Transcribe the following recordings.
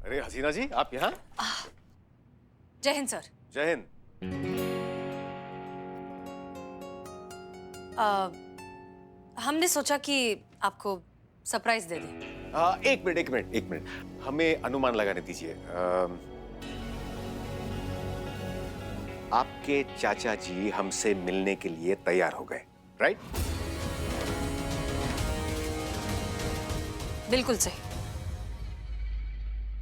अरे हसीना जी, आप यहाँ? जय हिंद सर। जय हिंद। हमने सोचा कि आपको सरप्राइज दे दें। एक मिनट, हमें अनुमान लगाने दीजिए। आपके चाचा जी हमसे मिलने के लिए तैयार हो गए, राइट? बिल्कुल सही।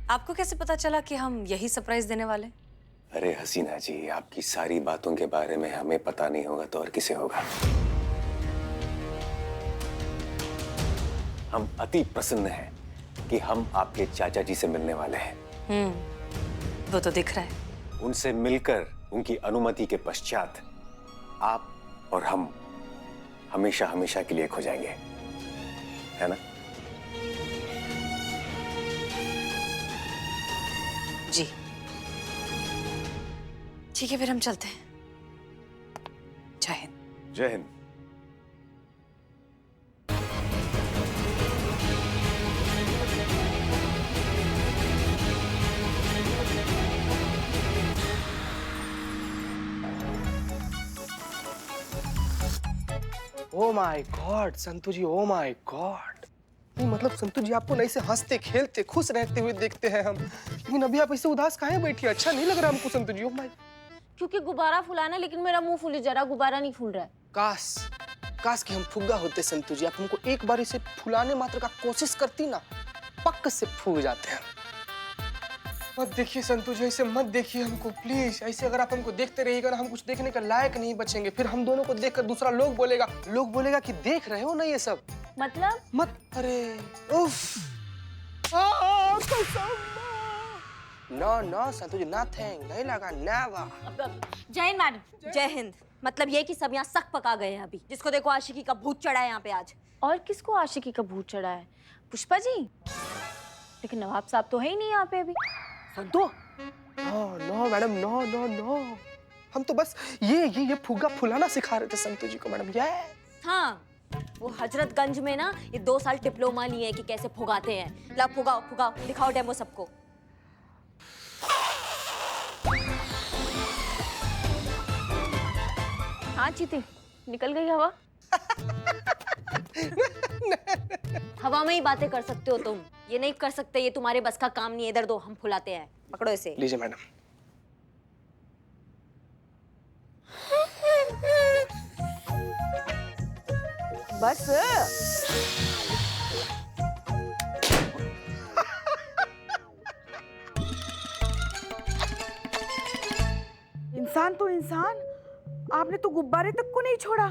आपको कैसे पता चला कि हम यही सरप्राइज देने वाले? अरे हसीना जी, आपकी सारी बातों के बारे में हमें पता नहीं होगा तो और किसे होगा? हम अति प्रसन्न हैं कि हम आपके चाचा जी से मिलने वाले हैं। वो तो दिख रहा है। उनसे मिलकर उनकी अनुमति के पश्चात आप और हम हमेशा हमेशा के लिए खो जाएंगे, है ना? जी ठीक है, फिर हम चलते हैं। जय हिंद। जय हिंद। Oh my god Santu ji, oh my god. नहीं मतलब संतू जी, आपको नहीं से हंसते खेलते खुश रहते हुए देखते हैं हम, लेकिन अभी आप ऐसे उदास काहे बैठी? अच्छा नहीं लग रहा हमको संतू जी। Oh my. क्योंकि गुब्बारा फुलाना, लेकिन मेरा मुंह फूली जरा, गुब्बारा नहीं फूल रहा है। काश काश कि हम फुग्गा होते संतू जी। आप हमको एक बार इसे फुलाने मात्र का कोशिश करती ना, पक्क से फूल जाते हैं। मत देखिए संतू जी, ऐसे मत देखिए हमको प्लीज। ऐसे अगर आप हमको देखते रहिएगा ना, हम कुछ देखने का लायक नहीं बचेंगे। फिर हम दोनों को देखकर दूसरा लोग बोलेगा कि देख रहे हो ना ये सब। मतलब मत। अरे उफ। नो नो संतू जी, नथिंग, नहीं लगा, नेवर। जय हिंद मैडम। जय हिंद। मतलब ये कि सब यहाँ सक पका गए हैं अभी। जिसको देखो आशिकी का भूत चढ़ा है यहाँ पे आज। और किसको आशिकी का भूत चढ़ा है? पुष्पा जी। लेकिन नवाब साहब तो है ही नहीं यहाँ पे अभी। Santu no madam, no no no. हम तो बस ये फुग्गा फुलाना सिखा रहे थे संतू जी को मैडम। ये हाँ, वो हजरतगंज में ना ये 2 साल डिप्लोमा लिए हैं कि कैसे फुगाते हैं। ला फुगाओ फुगाओ, दिखाओ डेमो सबको। हाँ चीती, निकल गई हवा। हवा में ही बातें कर सकते हो तुम, ये नहीं कर सकते, ये तुम्हारे बस का काम नहीं है। इधर दो, हम फुलाते हैं। पकड़ो इसे। लीजिए मैडम। बस इंसान तो इंसान, आपने तो गुब्बारे तक को नहीं छोड़ा।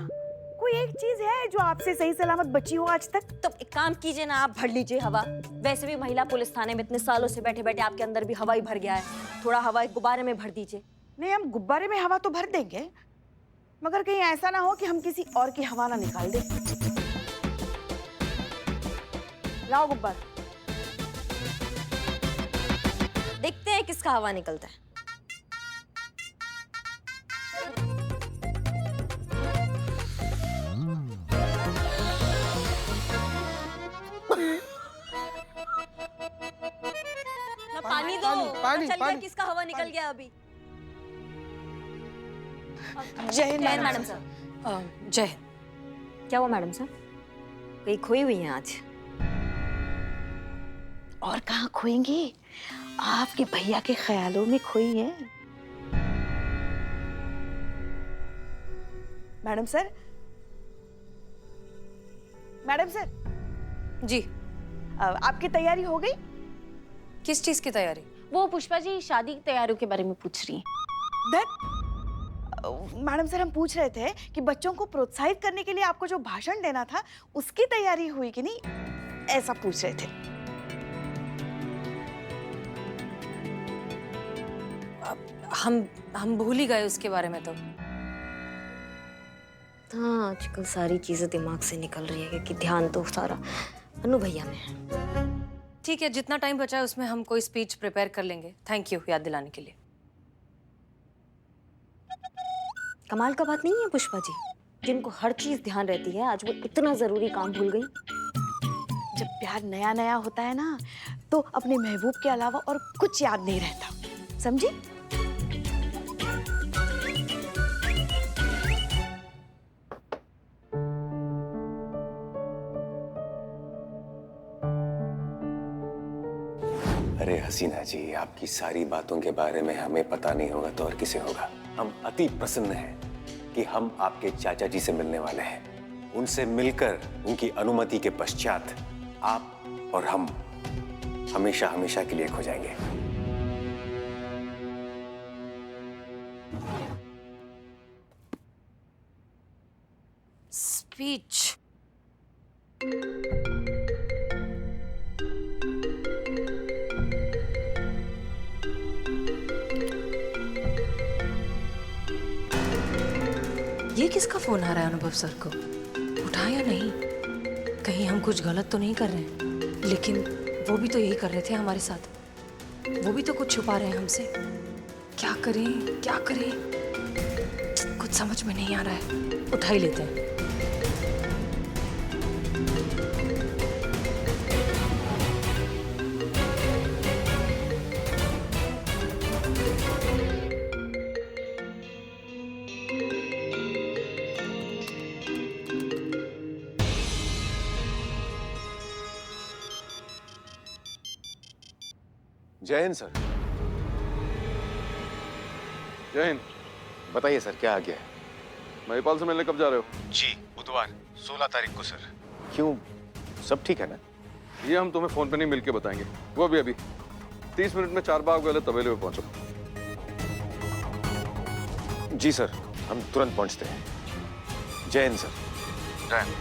कोई एक चीज है जो आपसे सही सलामत बची हो आज तक? तो एक काम कीजिए ना, आप भर लीजिए हवा। वैसे भी महिला पुलिस थाने में इतने सालों से बैठे बैठे आपके अंदर भी हवा ही भर गया है। थोड़ा हवा एक गुब्बारे में भर दीजिए। नहीं, हम गुब्बारे में हवा तो भर देंगे, मगर कहीं ऐसा ना हो कि हम किसी और की हवा ना निकाल दें। लाओ गुब्बारा। देखते हैं किसका हवा निकलता है। ना पानी दो, पानी, चल गया पानी। किसका हवा निकल गया अभी। जय हिंद मैडम साहब। जय हिंद। क्या हुआ मैडम साहब? कहीं खोई हुई हैं आज? और कहाँ खोएंगी? आपके भैया के ख्यालों में खोई है। Madam sir, madam sir. जी। आपकी तैयारी हो गई? किस चीज की तैयारी? वो पुष्पा जी शादी की तैयारियों के बारे में पूछ रही हैं। मैडम सर, हम पूछ रहे थे कि बच्चों को प्रोत्साहित करने के लिए आपको जो भाषण देना था उसकी तैयारी हुई कि नहीं, ऐसा पूछ रहे थे। हम भूल ही गए उसके बारे में। तो हाँ, आजकल सारी चीजें दिमाग से निकल रही है क्योंकि ध्यान तो सारा अनु भैया में है। ठीक है, जितना टाइम बचा है उसमें हम कोई स्पीच प्रिपेयर कर लेंगे। थैंक यू याद दिलाने के लिए। कमाल का बात नहीं है पुष्पा जी, जिनको हर चीज ध्यान रहती है आज वो इतना जरूरी काम भूल गई। जब प्यार नया नया होता है ना तो अपने महबूब के अलावा और कुछ याद नहीं रहता, समझी? अरे हसीना जी, आपकी सारी बातों के बारे में हमें पता नहीं होगा तो और किसे होगा। हम अति प्रसन्न हैं कि हम आपके चाचा जी से मिलने वाले हैं। उनसे मिलकर उनकी अनुमति के पश्चात आप और हम हमेशा हमेशा के लिए खो जाएंगे। स्पीच। ये किसका फोन आ रहा है अनुभव सर को? उठाया नहीं? कहीं हम कुछ गलत तो नहीं कर रहे हैं? लेकिन वो भी तो यही कर रहे थे हमारे साथ। वो भी तो कुछ छुपा रहे हैं हमसे। क्या करें क्या करें, कुछ समझ में नहीं आ रहा है। उठा ही लेते हैं। जय हिंद सर। जय हिंद। बताइए सर, क्या आ गया है? महिपाल से मिलने कब जा रहे हो? जी, बुधवार 16 तारीख को सर। क्यों, सब ठीक है ना? ये हम तुम्हें फोन पे नहीं मिलके बताएंगे, वो भी अभी 30 मिनट में चारबाग वाले तबेले में पहुंचो। जी सर, हम तुरंत पहुंचते हैं। जय हिंद सर। जय हिंद।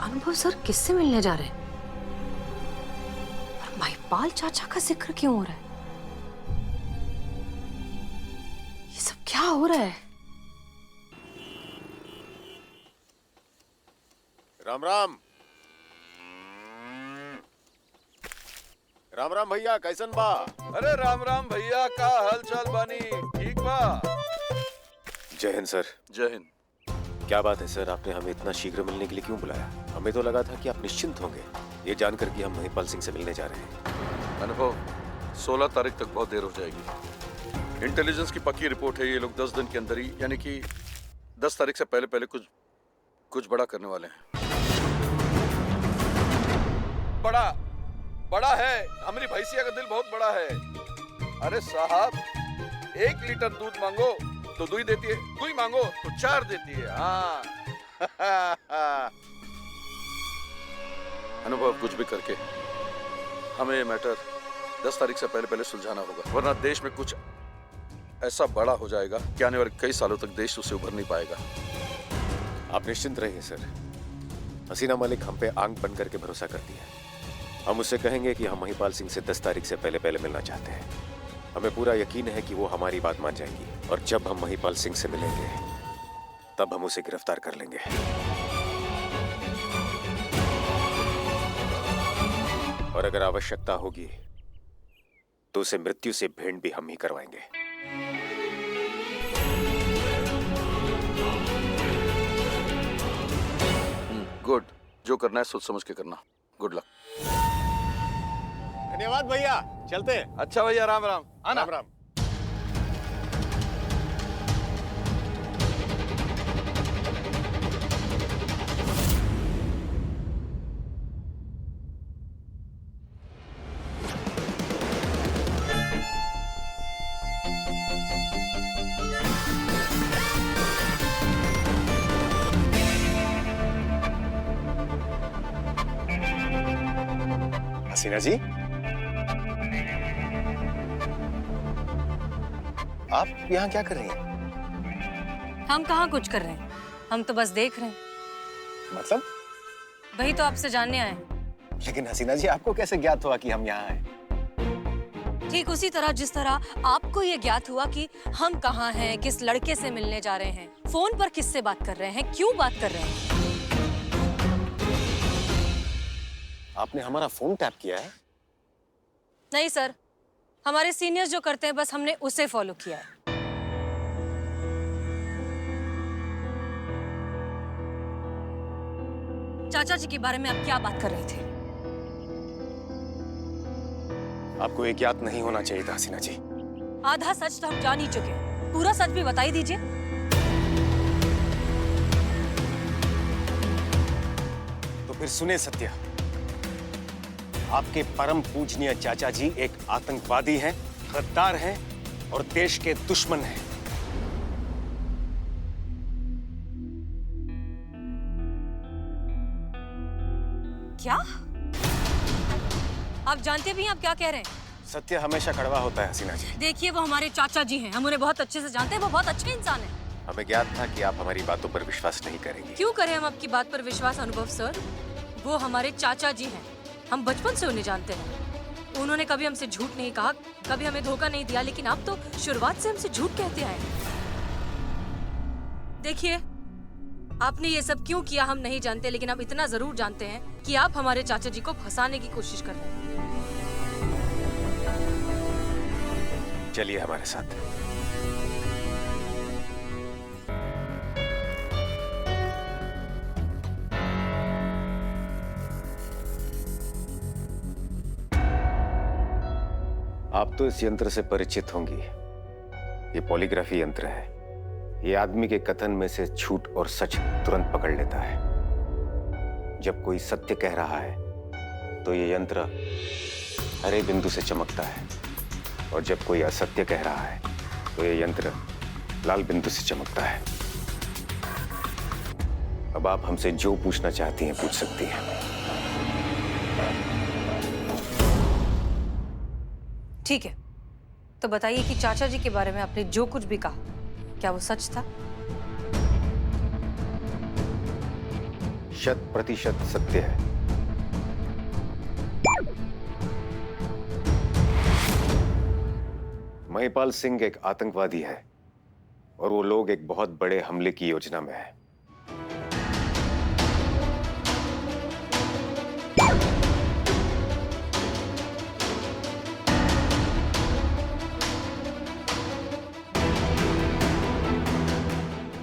अनुभव सर किससे मिलने जा रहे हैं? और महिपाल चाचा का जिक्र क्यों हो रहा है? ये सब क्या हो रहा है? राम राम। राम राम भैया, कैसन बा? अरे राम राम भैया, का हाल चाल बानी? ठीक बा? जय हिंद सर। जय हिंद। क्या बात है सर, आपने हमें इतना शीघ्र मिलने के लिए क्यों बुलाया? हमें तो लगा था कि आप निश्चिंत होंगे ये जानकर कि हम महिपाल सिंह से मिलने जा रहे हैं। अनुभव, 16 तारीख तक बहुत देर हो जाएगी। इंटेलिजेंस की पक्की रिपोर्ट है, ये लोग 10 दिन के अंदर ही, यानी कि 10 तारीख से पहले पहले कुछ बड़ा करने वाले हैं। बड़ा है, हमारी भैंसिया का दिल बहुत बड़ा है। अरे साहब, 1 लीटर दूध मांगो तो 2 देती है, 2 मांगो तो 4 देती है। हाँ। अनुभव, कुछ भी करके हमें ये मैटर 10 तारीख से पहले पहले सुलझाना होगा, वरना देश में कुछ ऐसा बड़ा हो जाएगा कि आने वाले कई सालों तक देश उससे उभर नहीं पाएगा। आप निश्चिंत रहिए सर। हसीना मलिक हम पे आंख बन करके भरोसा करती है। हम उससे कहेंगे कि हम महिपाल सिंह से 10 तारीख से पहले पहले मिलना चाहते हैं। हमें पूरा यकीन है कि वो हमारी बात मान जाएंगी, और जब हम महिपाल सिंह से मिलेंगे तब हम उसे गिरफ्तार कर लेंगे। और अगर आवश्यकता होगी तो उसे मृत्यु से भेंट भी हम ही करवाएंगे। गुड, जो करना है सोच समझ के करना। Good luck. धन्यवाद भैया, चलते हैं। अच्छा भैया, राम राम। आना। राम राम। हसीना जी, आप यहाँ क्या कर रही हैं? हम कहाँ कुछ कर रहे हैं, हम तो बस देख रहे हैं। मतलब? वही तो आपसे जानने आए हैं। लेकिन हसीना जी, आपको कैसे ज्ञात हुआ कि हम यहाँ आए? ठीक उसी तरह जिस तरह आपको ये ज्ञात हुआ कि हम कहाँ हैं, किस लड़के से मिलने जा रहे हैं, फोन पर किससे बात कर रहे हैं, क्यों बात कर रहे हैं। आपने हमारा फोन टैप किया है? नहीं सर, हमारे सीनियर्स जो करते हैं बस हमने उसे फॉलो किया है। चाचा जी के बारे में आप क्या बात कर रहे थे? आपको एक याद नहीं होना चाहिए था हसीना जी। आधा सच तो हम जान ही चुके हैं, पूरा सच भी बता ही दीजिए। तो फिर सुने सत्या, आपके परम पूजनीय चाचा जी एक आतंकवादी हैं, गद्दार हैं और देश के दुश्मन हैं। क्या? आप जानते भी हैं आप क्या कह रहे हैं? सत्य हमेशा कड़वा होता है हसीना जी। देखिए, वो हमारे चाचा जी हैं, हम उन्हें बहुत अच्छे से जानते हैं, वो बहुत अच्छे इंसान हैं। हमें ज्ञात था कि आप हमारी बातों पर विश्वास नहीं करेंगे। क्यों करें हम आपकी बात पर विश्वास अनुभव सर? वो हमारे चाचा जी हैं, हम बचपन से उन्हें जानते हैं। उन्होंने कभी हमसे झूठ नहीं कहा, कभी हमें धोखा नहीं दिया, लेकिन आप तो शुरुआत से हमसे झूठ कहते आए। देखिए, आपने ये सब क्यों किया हम नहीं जानते, लेकिन आप इतना जरूर जानते हैं कि आप हमारे चाचा जी को फंसाने की कोशिश कर रहे हैं। चलिए हमारे साथ। आप तो इस यंत्र से परिचित होंगी। ये पॉलीग्राफी यंत्र है। ये आदमी के कथन में से झूठ और सच तुरंत पकड़ लेता है। जब कोई सत्य कह रहा है तो ये यंत्र हरे बिंदु से चमकता है, और जब कोई असत्य कह रहा है तो ये यंत्र लाल बिंदु से चमकता है। अब आप हमसे जो पूछना चाहती हैं पूछ सकती हैं। ठीक है, तो बताइए कि चाचा जी के बारे में आपने जो कुछ भी कहा, क्या वो सच था? 100% सत्य है। महिपाल सिंह एक आतंकवादी है और वो लोग एक बहुत बड़े हमले की योजना में है।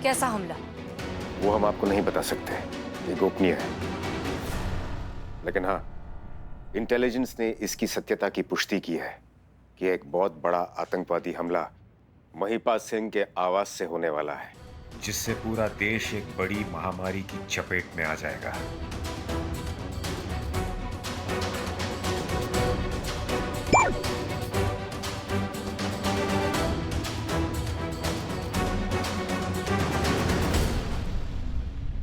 कैसा हमला? वो हम आपको नहीं बता सकते, ये गोपनीय है। लेकिन हाँ, इंटेलिजेंस ने इसकी सत्यता की पुष्टि की है कि एक बहुत बड़ा आतंकवादी हमला महिपाल सिंह के आवास से होने वाला है, जिससे पूरा देश एक बड़ी महामारी की चपेट में आ जाएगा।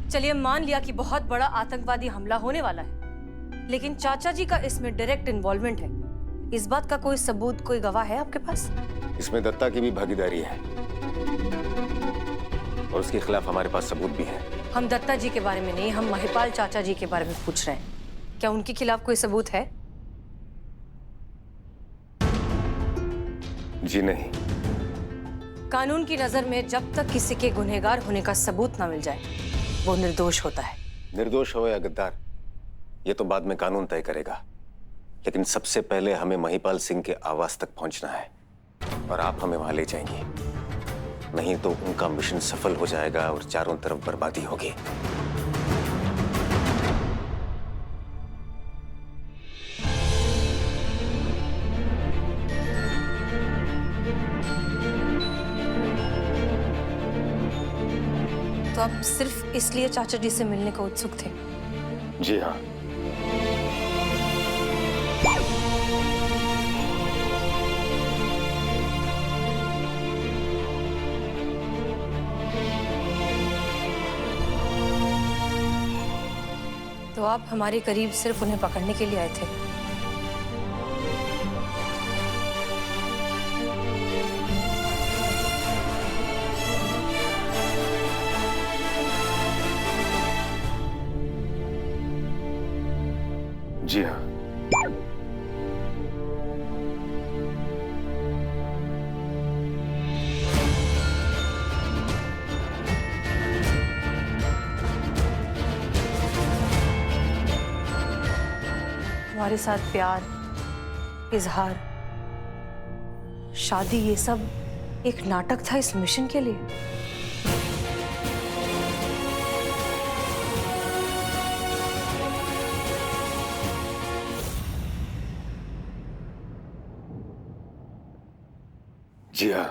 चलिए, मान लिया कि बहुत बड़ा आतंकवादी हमला होने वाला है, लेकिन चाचा जी का इसमें डायरेक्ट इन्वॉल्वमेंट है। इस बात का कोई सबूत, कोई गवाह है आपके पास? इसमें दत्ता की भी भागीदारी है और उसके खिलाफ हमारे पास सबूत भी है। हम दत्ता जी के बारे में नहीं, हम महिपाल चाचा जी के बारे में पूछ रहे हैं। क्या उनके खिलाफ कोई सबूत है? जी नहीं। कानून की नजर में जब तक किसी के गुनहगार होने का सबूत ना मिल जाए, वो निर्दोष होता है। निर्दोष हो या गद्दार, ये तो बाद में कानून तय करेगा, लेकिन सबसे पहले हमें महिपाल सिंह के आवास तक पहुंचना है और आप हमें वहां ले जाएंगी। नहीं तो उनका मिशन सफल हो जाएगा और चारों तरफ बर्बादी होगी। तो आप सिर्फ इसलिए चाचा जी से मिलने को उत्सुक थे? जी हाँ। तो आप हमारे करीब सिर्फ उन्हें पकड़ने के लिए आए थे? जी हाँ। हमारे साथ प्यार, इजहार, शादी, ये सब एक नाटक था इस मिशन के लिए। जी हाँ।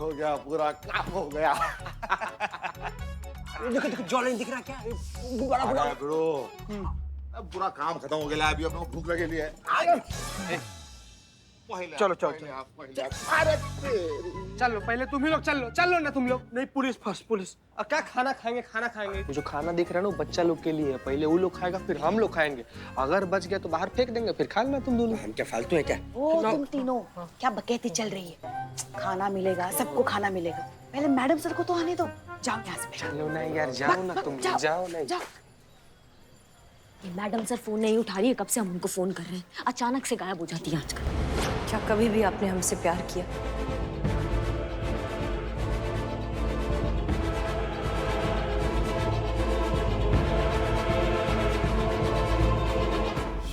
हो गया, पूरा काम हो गया। देखो देखो जॉलेन दिख रहा क्या? बड़ा बड़ा ब्रो, अब पूरा काम खत्म हो गया। अभी अपने को भूख लगेली है। चलो चलो चलो अरे तेरी। चलो, पहले तुम ही लोग चलो ना तुम लोग। नहीं, पुलिस फर्स्ट, पुलिस। अब क्या खाना खाएंगे? खाना खाएंगे। जो खाना दिख रहा है ना वो बच्चा लोग के लिए है। पहले वो लोग खाएगा, फिर हम लोग खाएंगे। अगर बच गया तो बाहर फेंक देंगे, फिर खा लेना तुम दोनों। हम क्या फालतू है क्या? ओ तुम तीनों क्या बकैती चल रही है? खाना मिलेगा, सबको खाना मिलेगा। पहले मैडम सर को तो आने दो। जाओ यहाँ से। चलो ना यार, जाओ ना तुम, जाओ ना। जाओ। ये मैडम सर फोन नहीं उठा रही है, कब से हम उनको फोन कर रहे हैं, अचानक से गायब हो जाती है आजकल। क्या कभी भी आपने हमसे प्यार किया?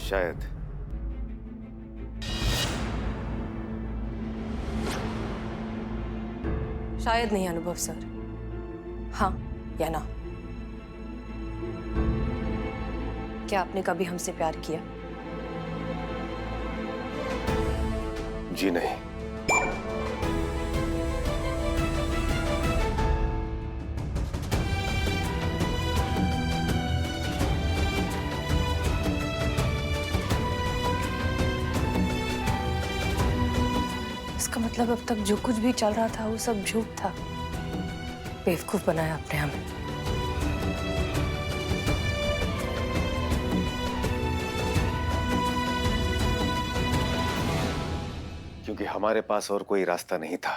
शायद। शायद नहीं अनुभव सर, हाँ या ना? क्या आपने कभी हमसे प्यार किया? जी नहीं। इसका मतलब अब तक जो कुछ भी चल रहा था वो सब झूठ था। बेवकूफ बनाया आपने हमें। क्योंकि हमारे पास और कोई रास्ता नहीं था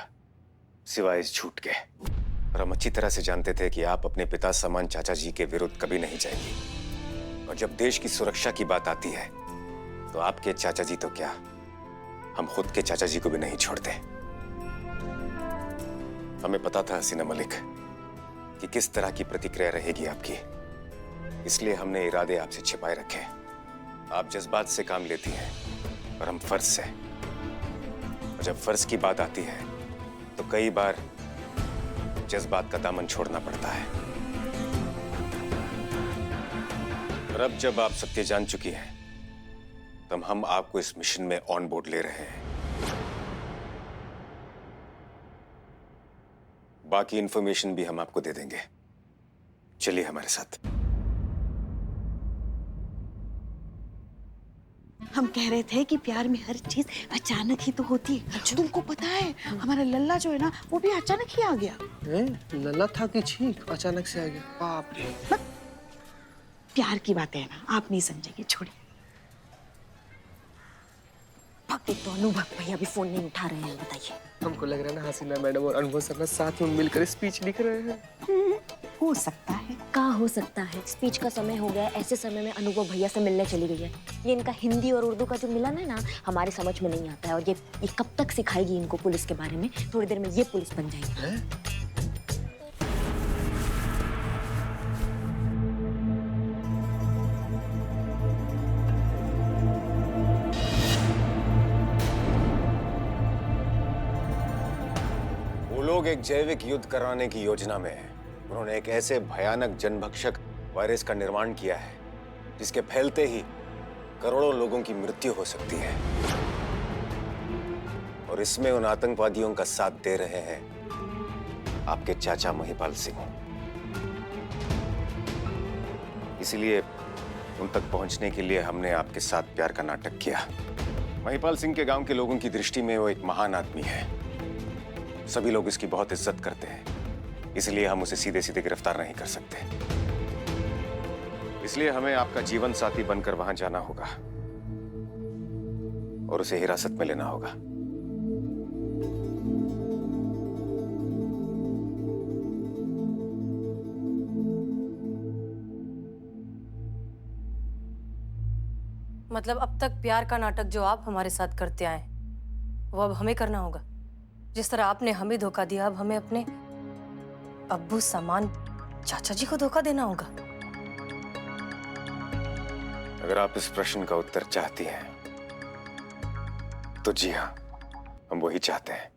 सिवाय इस झूठ के। और हम अच्छी तरह से जानते थे कि आप अपने पिता समान चाचा जी के विरुद्ध कभी नहीं जाएंगी। और जब देश की सुरक्षा की बात आती है तो आपके चाचा जी तो क्या, हम खुद के चाचा जी को भी नहीं छोड़ते। हमें पता था हसीना मलिक कि किस तरह की प्रतिक्रिया रहेगी आपकी, इसलिए हमने इरादे आपसे छिपाए रखे। आप जज्बात से काम लेती हैं और हम फर्ज से। और जब फर्ज की बात आती है तो कई बार जज्बात का दामन छोड़ना पड़ता है। और अब जब आप सत्य जान चुकी हैं तब हम आपको इस मिशन में ऑन बोर्ड ले रहे हैं। बाकी इंफॉर्मेशन भी हम आपको दे देंगे। चलिए हमारे साथ। हम कह रहे थे कि प्यार में हर चीज अचानक ही तो होती है। तुमको पता है हमारा लल्ला जो है ना वो भी अचानक ही आ गया। लल्ला था कि छींक अचानक से आ गया? बाप रे। प्यार की बातें है ना, आप नहीं समझेंगे, छोड़िए। एक तो अनुभव भैया भी फोन नहीं उठा रहे हैं, बताइए। हमको लग रहा है ना हसीना मैडम और अनुभव सर ना साथ में मिलकर स्पीच लिख रहे हैं। हो सकता है। क्या हो सकता है? स्पीच का समय हो गया है, ऐसे समय में अनुभव भैया से मिलने चली गई है। ये इनका हिंदी और उर्दू का जो मिलन है ना, हमारे समझ में नहीं आता है। और ये कब तक सिखाएगी इनको पुलिस के बारे में? थोड़ी देर में ये पुलिस बन जाएगी। लोग एक जैविक युद्ध कराने की योजना में हैं। उन्होंने एक ऐसे भयानक जनभक्षक वायरस का निर्माण किया है जिसके फैलते ही करोड़ों लोगों की मृत्यु हो सकती है। और इसमें उन आतंकवादियों का साथ दे रहे हैं आपके चाचा महिपाल सिंह। इसलिए उन तक पहुंचने के लिए हमने आपके साथ प्यार का नाटक किया। महिपाल सिंह के गांव के लोगों की दृष्टि में वो एक महान आदमी है। सभी लोग इसकी बहुत इज्जत करते हैं, इसलिए हम उसे सीधे सीधे गिरफ्तार नहीं कर सकते। इसलिए हमें आपका जीवन साथी बनकर वहां जाना होगा और उसे हिरासत में लेना होगा। मतलब अब तक प्यार का नाटक जो आप हमारे साथ करते आए वो अब हमें करना होगा? जिस तरह आपने हमें धोखा दिया, अब हमें अपने अब्बू समान चाचा जी को धोखा देना होगा? अगर आप इस प्रश्न का उत्तर चाहती हैं तो जी हाँ, हम वही चाहते हैं।